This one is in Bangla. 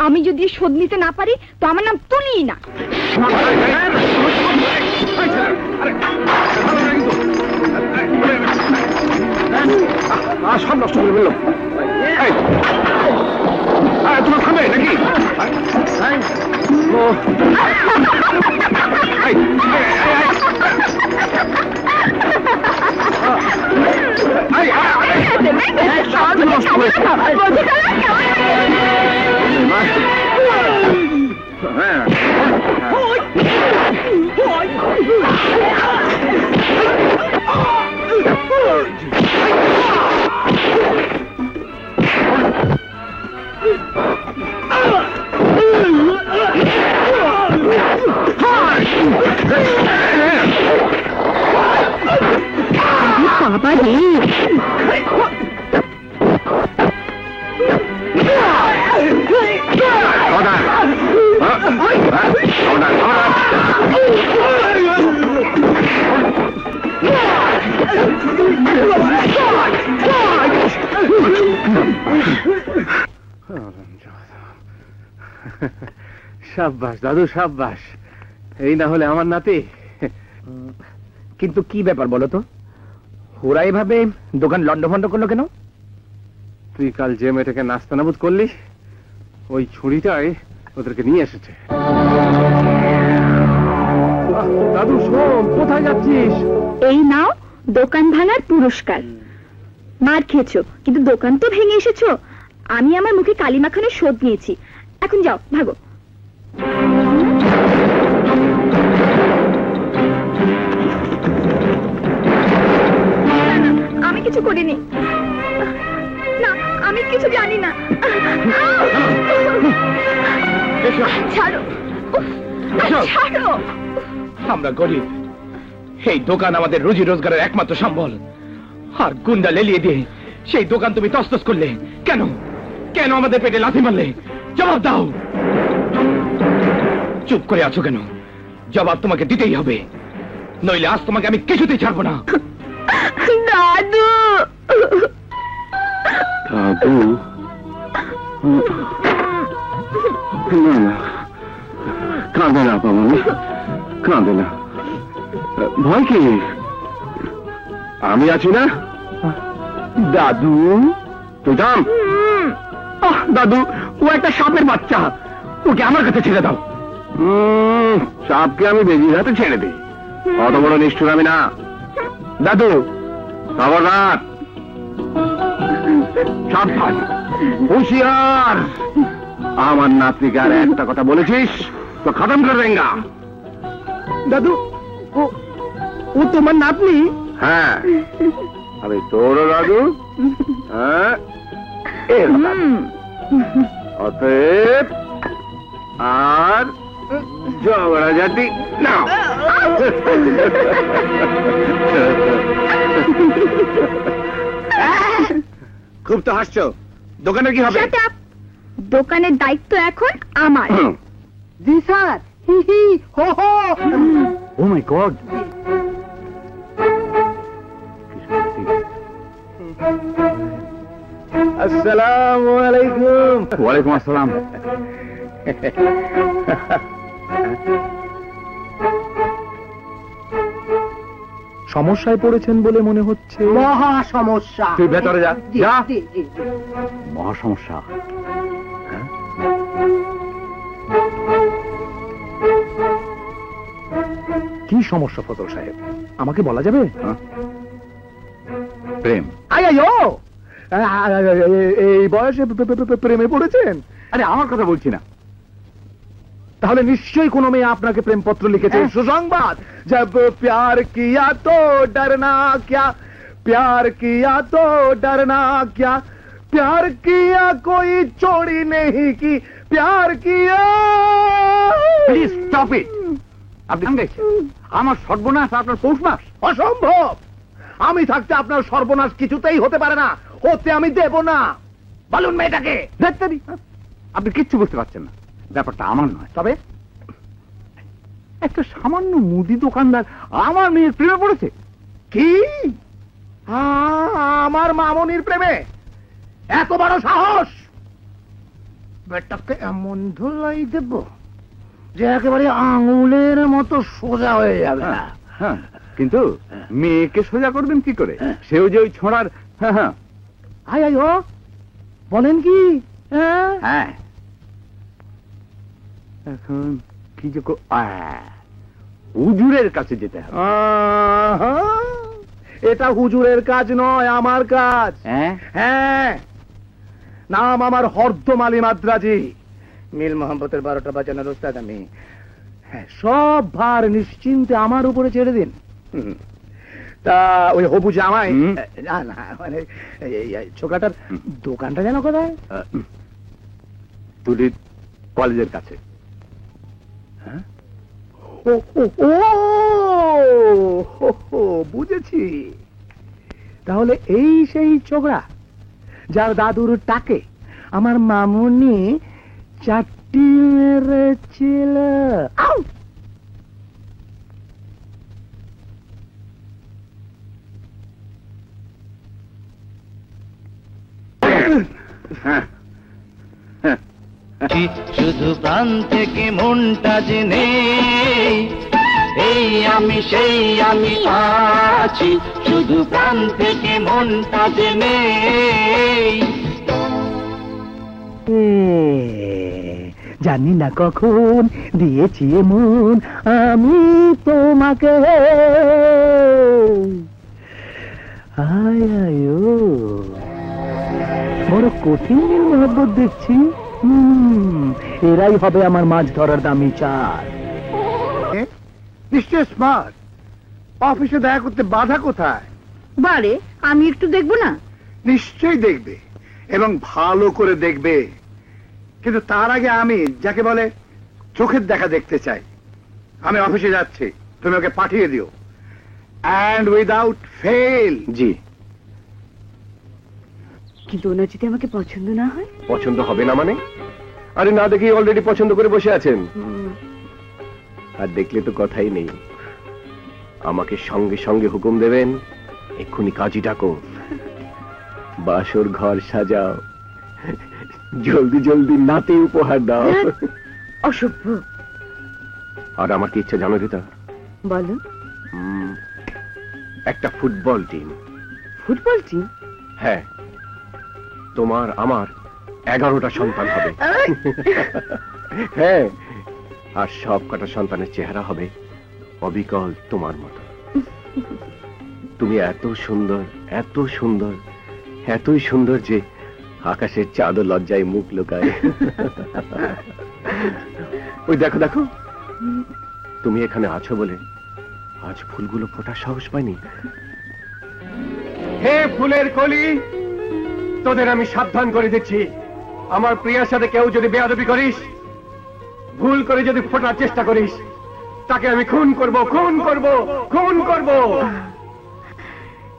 আমি যদি শোধ নিতে না পারি তো আমার নাম তুলি না। সব নষ্ট করে ফেললো। তোমার থামবে নাকি? বাবা রে, সাব্বাস দাদু সাব্বাস, এই না হলে আমার নাতি। কিন্তু কি ব্যাপার বলো তো, ওরা এভাবে দোকান লন্ডভন্ড করলো কেন? তুই কাল যে মেয়েটাকে নাস্তানাবুদ করলি, ওই ছুরিটাই ওদেরকে নিয়ে এসেছে। দাদু শোন, কোথায় যাচ্ছিস? এই নাও দোকান ভাঙার পুরস্কার। মার খেয়েছো কিন্তু দোকান তো ভেঙে এসেছো। আমি আমার মুখে কালি মাখানোর শোধ নিয়েছি। এখন যাও, ভাগো। আমি কিছু করিনি, না আমি কিছু জানি না। ছাড়ো, ছাড়ো। আমরা গরিব, এই দোকান আমাদের রুজি রোজগারের একমাত্র সম্বল, আর গুন্ডা লেলিয়ে দিয়ে সেই দোকান তুমি তছনছ করলে কেন? কেন আমাদের পেটে লাথি মারলে? জবাব দাও। চুপ করে আছো কেন? জবাব তোমাকে দিতেই হবে, নইলে আজ তোমাকে আমি কিছুতেই ছাড়বো না। দাদু, দাদু, না না, কাঁদে না বাবা, কাঁদে না। ভয় কি? আমি আছি না? দাদু, তুই থাম। দাদু, ও একটা সাপের বাচ্চা, ওকে আমার কাছে ছেড়ে দাও। সাপকে আমি বেজির হাতে ছেড়ে দিই, অত বড় নিষ্ঠুর আমি না। দাদু খবরদার, সাবধান, হুঁশিয়ার। আমার নাতিকে আর একটা কথা বলেছিস তো খতম করে দেঙ্গা। দাদু, ও তোমার নাতনি? হ্যাঁ, আমি তোরও দাদু। হ্যাঁ, অতএব আর ঝগড়া জাতি না। খুব তো হাসছো, দোকানে কি হবে? দোকানের দায়িত্ব এখন আমার। জি স্যার, হি হি হো হো। ও মাই গড, আসসালামু আলাইকুম। ওয়ালাইকুম আসসালাম। সমস্যায় পড়েছেন বলে মনে হচ্ছে। মহা সমস্যা। তুই ভেতরে যা, যা। মহা সমস্যা। কি সমস্যা ফজল সাহেব, আমাকে বলা যাবে? প্রেম। এই বয়সে প্রেমে পড়েছেন? আরে আমার কথা বলছি না। তাহলে নিশ্চয়ই কোনো মেয়ে আপনাকে প্রেমপত্র লিখেছে। সুসংবাদ, জব প্যার কিয়া তো ডরনা ক্যা, প্যার কিয়া তো ডরনা ক্যা, প্যার কিয়া কোই চোরি নেহি কি, প্যার কিয়া। Please stop it. আপনি দেখছেন আমার সর্বনাশ আপনার পৌষমাস? অসম্ভব, আমি থাকতে আপনার সর্বনাশ কিছুতেই হতে পারে না, হতে আমি দেব না। বলুন মেয়েটাকে। আপনি কিচ্ছু বুঝতে পারছেন না, ব্যাপারটা আমার নয়। তবে একটা সামান্য মুদি দোকানদার আমার মেয়ের প্রেমে পড়েছে। কি? আমার মামনির প্রেমে? এত বড় সাহস! পেটটাকে এমন ধুলাই দেব যে একেবারে আঙুলের মতো সোজা হয়ে যাবে। হ্যাঁ, কিন্তু মেয়েকে সোজা করবেন কি করে? সেও যে ওই ছোঁড়ার। হ্যাঁ হ্যাঁ আই আই ও বলেন কি? হ্যাঁ, এখন কি যে হুজুরের কাছে যেতে হবে। আহা, এটা হুজুরের কাজ নয়, আমার কাজ। হ্যাঁ, নাম আমার হরদম আলী মাদ্রাজি, মিল মোহাম্মতের 12টা বাজানোর ওস্তাদ আমি। হ্যাঁ, সব ভার নিশ্চিন্তে আমার উপরে ছেড়ে দিন। তা ওই হবু জামাই, না না মানে এই ছোকরাটার দোকানটা যেন কোথায়? তুলির কলেজের কাছে। ও বুঝেছি, তাহলে এই সেই ছোকরা যার দাদুর টাকে আমার মামুনি চারটি মেরেছিল। শুধু প্রাণ থেকে মনটা জেনে এই আমি সেই আমি আছি, শুধু প্রাণ থেকে মনটা জেনে। জানি না কখন দিয়েছি মন আমি তোমাকে, আয় আয় বড় কঠিন মহব্বত দেখছি। এরাই হবে আমার মাছ ধরার দামি চাল। নিশ্চয় স্মার্ট। অফিসে দেখা করতে বাধা কোথায়? বারে আমি একটু দেখবো না? নিশ্চয়ই দেখবে এবং ভালো করে দেখবে, কিন্তু তার আগে আমি যাকে বলে চোখের দেখা দেখতে চাই। আমি অফিসে যাচ্ছি, তুমি ওকে পাঠিয়ে দিও, অ্যান্ড উইদাউট ফেল। জি। কিন্তু ওনার যদি আমাকে পছন্দ না হয়? পছন্দ হবে না মানে? আরে না দেখি অলরেডি পছন্দ করে বসে আছেন। আর দেখলে তো কথাই নেই, আমাকে সঙ্গে সঙ্গে হুকুম দেবেন, এক্ষুনি কাজী ডাকো, বাসর ঘর সাজাও, জলদি জলদি নাতি উপহার দাও। অসভ্য। আর আমার কি ইচ্ছা জানো রীতা? বলো। একটা ফুটবল টিম। Football team? হ্যাঁ, তোমার আমার 11টা সন্তান হবে। হ্যাঁ, আর সব কটা সন্তানের চেহারা হবে অবিকল তোমার মতো। তুমি এত সুন্দর, এত সুন্দর, এতই সুন্দর যে আকাশের চাঁদও লজ্জায় মুখ লুকায়। ওই দেখো দেখো, তুমি এখানে আছো বলে আজ ফুলগুলো ফোটার সাহস পাইনি। হে ফুলের কলি, তোদের আমি সাবধান করে দিচ্ছি, আমার প্রিয়ার সাথে কেউ যদি বেয়াদবি করিস, ভুল করে যদি ফোটার চেষ্টা করিস, তাকে আমি খুন করব, খুন করব, খুন করব।